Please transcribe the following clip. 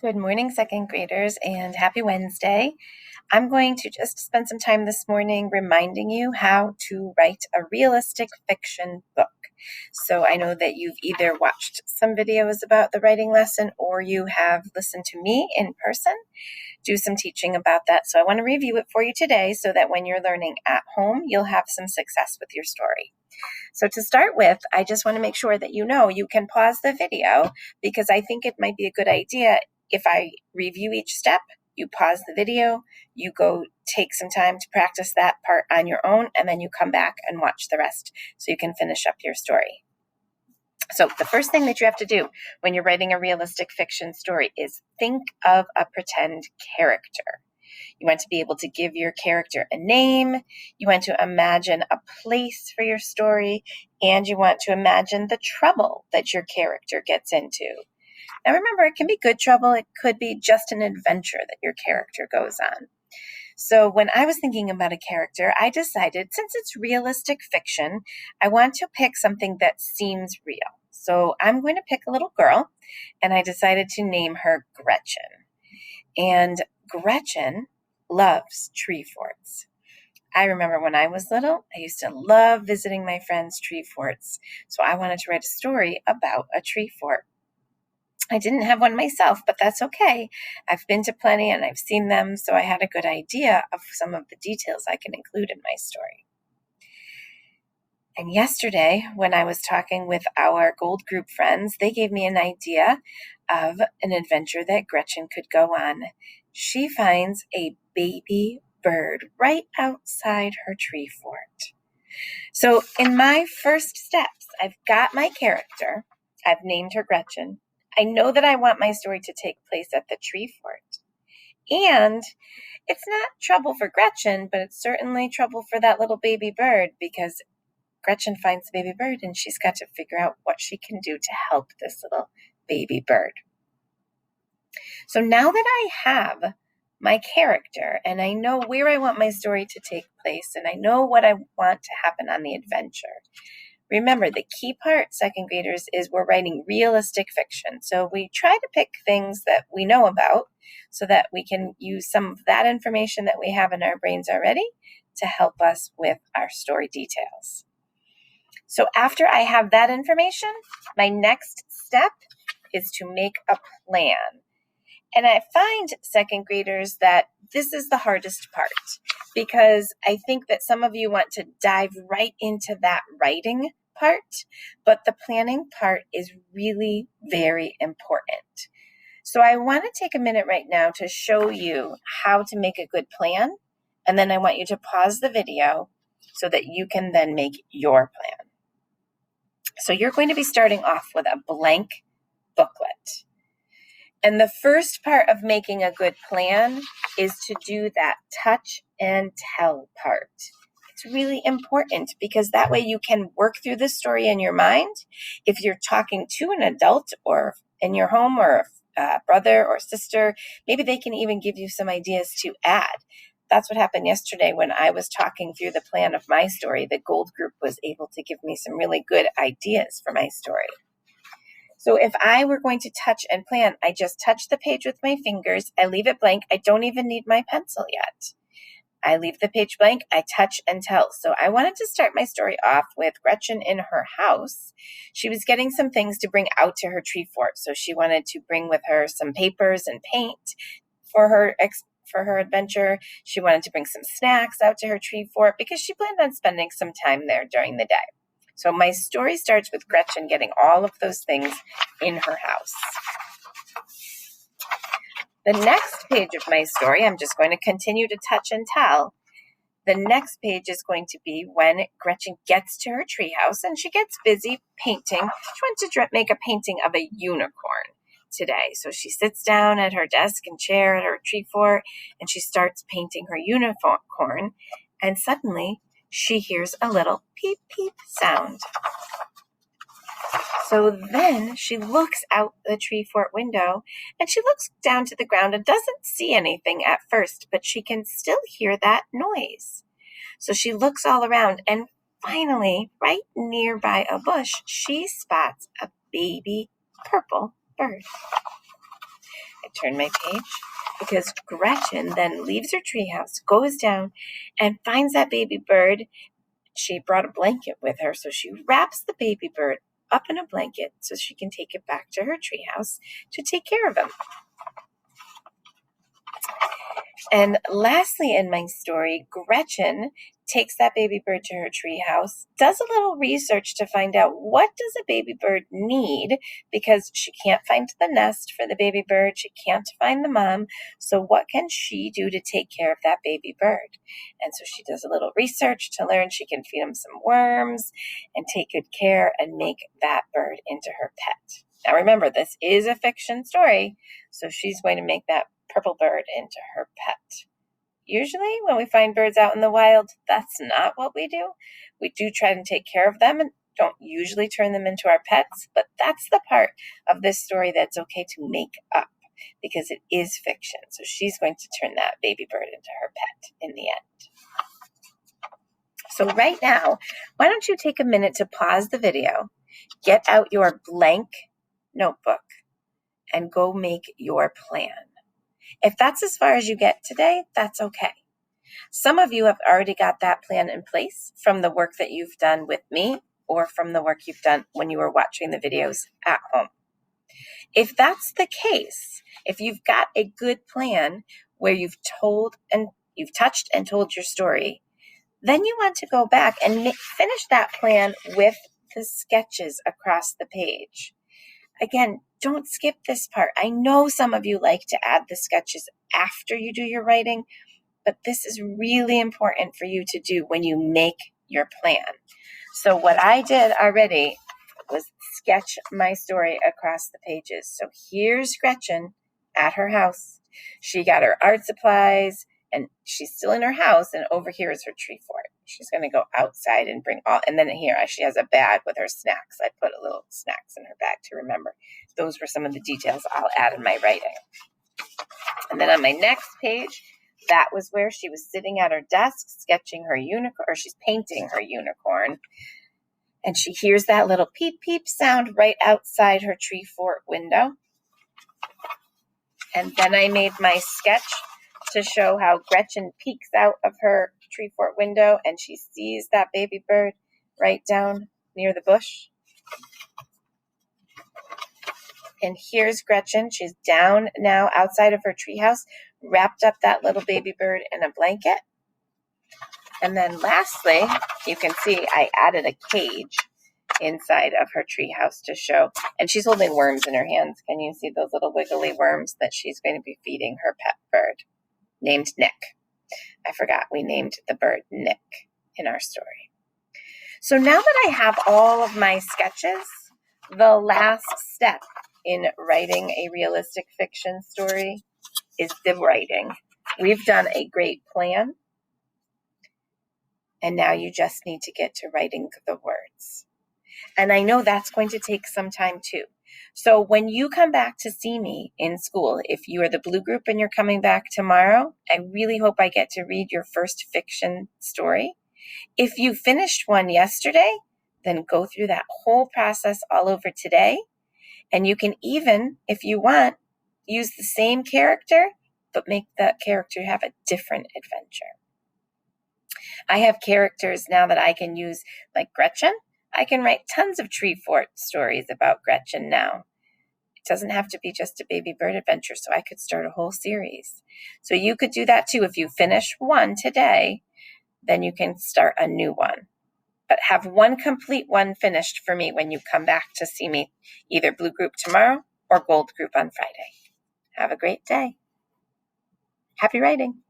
Good morning, second graders, and happy Wednesday. I'm going to just spend some time this morning reminding you how to write a realistic fiction book. So I know that you've either watched some videos about the writing lesson or you have listened to me in person do some teaching about that. So I want to review it for you today so that when you're learning at home, you'll have some success with your story. So to start with, I just want to make sure that you know you can pause the video because I think it might be a good idea if I review each step, you pause the video, you go take some time to practice that part on your own, and then you come back and watch the rest so you can finish up your story. So the first thing that you have to do when you're writing a realistic fiction story is think of a pretend character. You want to be able to give your character a name. You want to imagine a place for your story, and you want to imagine the trouble that your character gets into. Now remember, it can be good trouble. It could be just an adventure that your character goes on. So when I was thinking about a character, I decided since it's realistic fiction, I want to pick something that seems real. So I'm going to pick a little girl, and I decided to name her Gretchen. And Gretchen loves tree forts. I remember when I was little, I used to love visiting my friends' tree forts. So I wanted to write a story about a tree fort. I didn't have one myself, but that's okay. I've been to plenty and I've seen them, so I had a good idea of some of the details I can include in my story. And yesterday, when I was talking with our Gold Group friends, they gave me an idea of an adventure that Gretchen could go on. She finds a baby bird right outside her tree fort. So in my first steps, I've got my character. I've named her Gretchen. I know that I want my story to take place at the tree fort. And it's not trouble for Gretchen, but it's certainly trouble for that little baby bird because Gretchen finds the baby bird and she's got to figure out what she can do to help this little baby bird. So now that I have my character and I know where I want my story to take place and I know what I want to happen on the adventure, remember, the key part, second graders, is we're writing realistic fiction. So we try to pick things that we know about so that we can use some of that information that we have in our brains already to help us with our story details. So after I have that information, my next step is to make a plan. And I find, second graders, that this is the hardest part because I think that some of you want to dive right into that writing part, but the planning part is really very important. So I want to take a minute right now to show you how to make a good plan, and then I want you to pause the video so that you can then make your plan. So you're going to be starting off with a blank booklet. And the first part of making a good plan is to do that touch and tell part. It's really important because that way you can work through the story in your mind. If you're talking to an adult or in your home or a brother or sister, maybe they can even give you some ideas to add. That's what happened yesterday when I was talking through the plan of my story. The Gold Group was able to give me some really good ideas for my story. So if I were going to touch and plan, I just touch the page with my fingers. I leave it blank. I don't even need my pencil yet. I leave the page blank. I touch and tell. So I wanted to start my story off with Gretchen in her house. She was getting some things to bring out to her tree fort. So she wanted to bring with her some papers and paint for her adventure. She wanted to bring some snacks out to her tree fort because she planned on spending some time there during the day. So my story starts with Gretchen getting all of those things in her house. The next page of my story, I'm just going to continue to touch and tell. The next page is going to be when Gretchen gets to her treehouse and she gets busy painting. She wants to make a painting of a unicorn today. So she sits down at her desk and chair at her tree fort and she starts painting her unicorn. And suddenly she hears a little peep peep sound. So then she looks out the tree fort window and she looks down to the ground and doesn't see anything at first, but she can still hear that noise. So she looks all around and finally, right nearby a bush, she spots a baby purple bird. turn my page, because Gretchen then leaves her treehouse, goes down, and finds that baby bird. She brought a blanket with her, so she wraps the baby bird up in a blanket so she can take it back to her treehouse to take care of him. And lastly in my story, Gretchen takes that baby bird to her treehouse, does a little research to find out what does a baby bird need, because she can't find the nest for the baby bird, she can't find the mom, so what can she do to take care of that baby bird? And so she does a little research to learn she can feed him some worms and take good care and make that bird into her pet. Now remember, this is a fiction story, so she's going to make that purple bird into her pet. Usually when we find birds out in the wild, that's not what we do. We do try to take care of them and don't usually turn them into our pets, but that's the part of this story that's okay to make up because it is fiction. So she's going to turn that baby bird into her pet in the end. So right now, why don't you take a minute to pause the video, get out your blank notebook, and go make your plan. If that's as far as you get today, that's okay. Some of you have already got that plan in place from the work that you've done with me or from the work you've done when you were watching the videos at home. If that's the case, if you've got a good plan where you've touched and told your story, then you want to go back and finish that plan with the sketches across the page. Again, don't skip this part. I know some of you like to add the sketches after you do your writing, but this is really important for you to do when you make your plan. So what I did already was sketch my story across the pages. So here's Gretchen at her house. She got her art supplies and she's still in her house, and over here is her tree fort. She's going to go outside and bring and then here she has a bag with her snacks. I put a little snacks in her bag to remember. Those were some of the details I'll add in my writing. And then on my next page, that was where she was sitting at her desk sketching her unicorn, or she's painting her unicorn. And she hears that little peep peep sound right outside her tree fort window. And then I made my sketch to show how Gretchen peeks out of her tree fort window and she sees that baby bird right down near the bush. And here's Gretchen. She's down now outside of her treehouse, wrapped up that little baby bird in a blanket. And then lastly, you can see I added a cage inside of her treehouse to show, and she's holding worms in her hands. Can you see those little wiggly worms that she's going to be feeding her pet bird named Nick? I forgot we named the bird Nick in our story. So now that I have all of my sketches, the last step in writing a realistic fiction story is the writing. We've done a great plan, and now you just need to get to writing the words. And I know that's going to take some time too. So when you come back to see me in school, if you are the Blue Group and you're coming back tomorrow, I really hope I get to read your first fiction story. If you finished one yesterday, then go through that whole process all over today. And you can even, if you want, use the same character, but make that character have a different adventure. I have characters now that I can use, like Gretchen. I can write tons of tree fort stories about Gretchen now. It doesn't have to be just a baby bird adventure, so I could start a whole series. So you could do that too. If you finish one today, then you can start a new one. But have one complete one finished for me when you come back to see me, either Blue Group tomorrow or Gold Group on Friday. Have a great day. Happy writing.